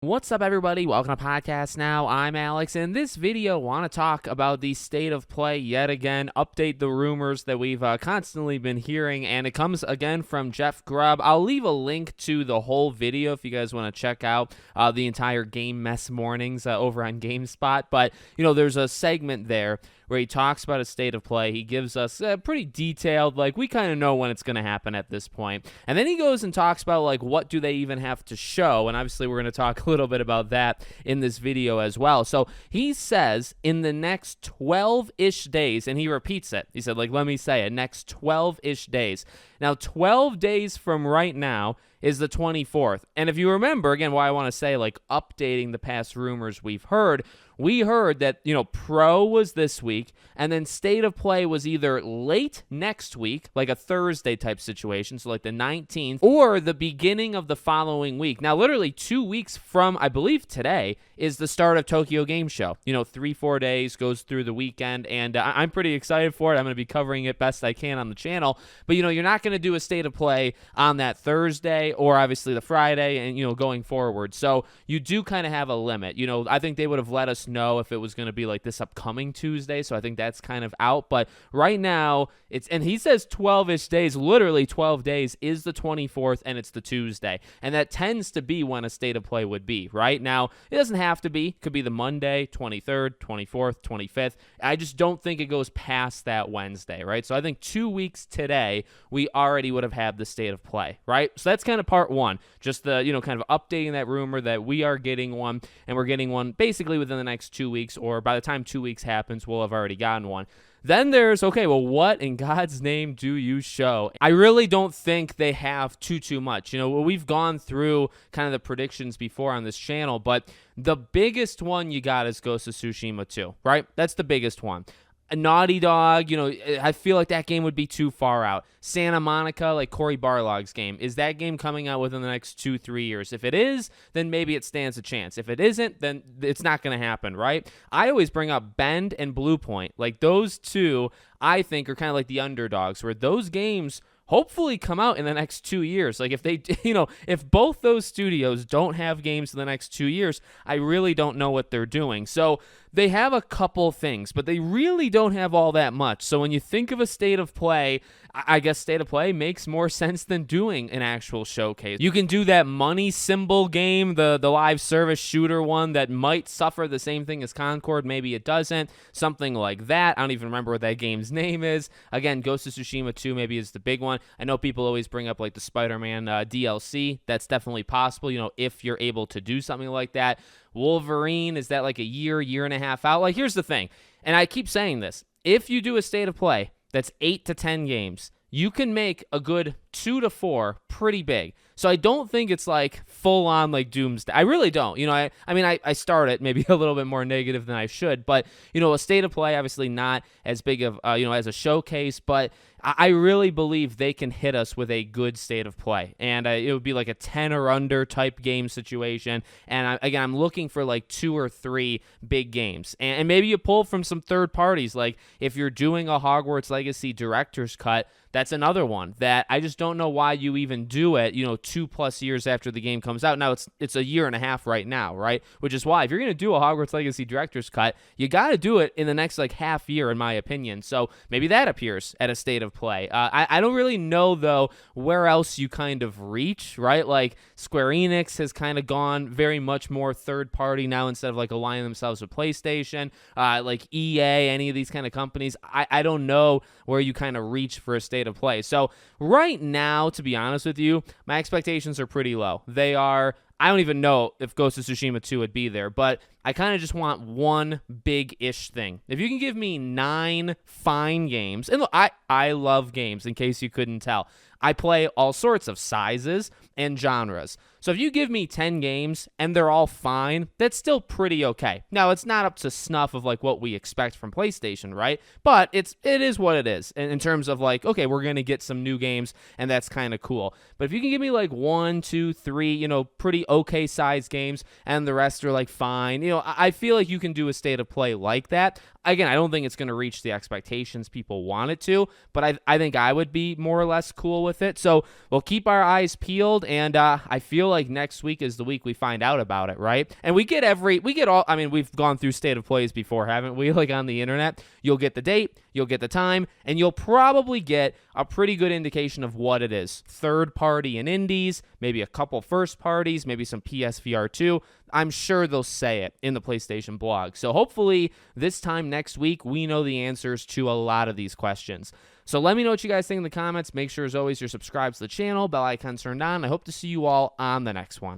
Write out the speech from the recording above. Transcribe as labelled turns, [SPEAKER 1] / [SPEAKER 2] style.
[SPEAKER 1] What's up, everybody? Welcome to Podcast Now. I'm Alex. In this video, I want to talk about the state of play yet again, update the rumors that we've constantly been hearing, and it comes again from Jeff Grubb. I'll leave a link to the whole video if you guys want to check out the entire Game Mess Mornings over on GameSpot, but, there's a segment there where he talks about a state of play. He gives us a pretty detailed, we kind of know when it's going to happen at this point. And then he goes and talks about, what do they even have to show? And obviously, we're going to talk a little bit about that in this video as well. So he says in the next 12-ish days, and he repeats it. He said, let me say it, next 12-ish days. Now, 12 days from right now is the 24th. And if you remember, again, why I want to say, updating the past rumors we've heard, we heard that, Pro was this week, and then State of Play was either late next week, like a Thursday type situation, so like the 19th, or the beginning of the following week. Now, literally 2 weeks from, I believe today, is the start of Tokyo Game Show. 3-4 days, goes through the weekend, and I'm pretty excited for it. I'm going to be covering it best I can on the channel. But, you're not going to do a State of Play on that Thursday or obviously the Friday and, going forward. So you do kind of have a limit. I think they would have let us know if it was going to be like this upcoming Tuesday. So I think that's kind of out. But right now, and he says 12-ish days, literally 12 days is the 24th, and it's the Tuesday. And that tends to be when a State of Play would be, right? Now, it doesn't have to be. It could be the Monday, 23rd, 24th, 25th. I just don't think it goes past that Wednesday, right? So I think 2 weeks today, we already would have had the State of Play, right? So that's kind of part one. Just the, kind of updating that rumor that we are getting one, and we're getting one basically within the next 2 weeks, or by the time 2 weeks happens, we'll have already gotten one. Then there's, okay, well, what in God's name do you show? I really don't think they have too much. We've gone through kind of the predictions before on this channel, but the biggest one you got is Ghost of Tsushima 2, right? That's the biggest one. A Naughty Dog, I feel like that game would be too far out. Santa Monica, like Cory Barlog's game, is that game coming out within the next 2-3 years? If it is, then maybe it stands a chance. If it isn't, then it's not going to happen, right? I always bring up Bend and Bluepoint. Those two, I think, are kind of like the underdogs, where those games hopefully come out in the next 2 years. If they, if both those studios don't have games in the next 2 years, I really don't know what they're doing. So they have a couple things, but they really don't have all that much. So when you think of a State of Play, I guess State of Play makes more sense than doing an actual showcase. You can do that money symbol game, the live service shooter one that might suffer the same thing as Concord. Maybe it doesn't. Something like that. I don't even remember what that game's name is. Again, Ghost of Tsushima 2 maybe is the big one. I know people always bring up the Spider-Man DLC. That's definitely possible, if you're able to do something like that. Wolverine, is that a year and a half out? Here's the thing, and I keep saying this. If you do a State of Play that's 8 to 10 games, you can make a good 2 to 4 pretty big. So I don't think it's full on doomsday. I really don't. I start it maybe a little bit more negative than I should, but a State of Play obviously not as big of as a showcase, but I really believe they can hit us with a good State of Play, and it would be a 10 or under type game situation. And I'm looking for 2 or 3 big games, and maybe you pull from some third parties. If you're doing a Hogwarts Legacy director's cut, that's another one that I just don't know why you even do it, 2+ years after the game comes out. Now, it's a year and a half right now, right? Which is why if you're going to do a Hogwarts Legacy director's cut, you got to do it in the next half year, in my opinion. So maybe that appears at a State of Play. I don't really know, though, where else you kind of reach, right? Square Enix has kind of gone very much more third party now instead of aligning themselves with PlayStation. EA, any of these kind of companies, I don't know where you kind of reach for a State of Play. So right now, to be honest with you, my expectations are pretty low. They are, I don't even know if Ghost of Tsushima 2 would be there, but I kind of just want one big-ish thing. If you can give me 9 fine games, and look, I love games, in case you couldn't tell. I play all sorts of sizes and genres. So if you give me 10 games and they're all fine, that's still pretty okay. Now, it's not up to snuff of what we expect from PlayStation, right? But it is what it is in terms of okay, we're going to get some new games, and that's kind of cool. But if you can give me 1, 2, 3, pretty okay size games and the rest are like fine. I feel like you can do a state of play like that. Again, I don't think it's going to reach the expectations people want it to, but I think I would be more or less cool with it. So we'll keep our eyes peeled, and I feel like next week is the week we find out about it, right? And we've gone through state of plays before, haven't we? Like on the internet, you'll get the date, you'll get the time, and you'll probably get a pretty good indication of what it is. Third party in indies, maybe a couple first parties, maybe some PSVR 2. I'm sure they'll say it in the PlayStation blog. So hopefully this time next week, we know the answers to a lot of these questions. So let me know what you guys think in the comments. Make sure, as always, you're subscribed to the channel, bell icon turned on. I hope to see you all on the next one.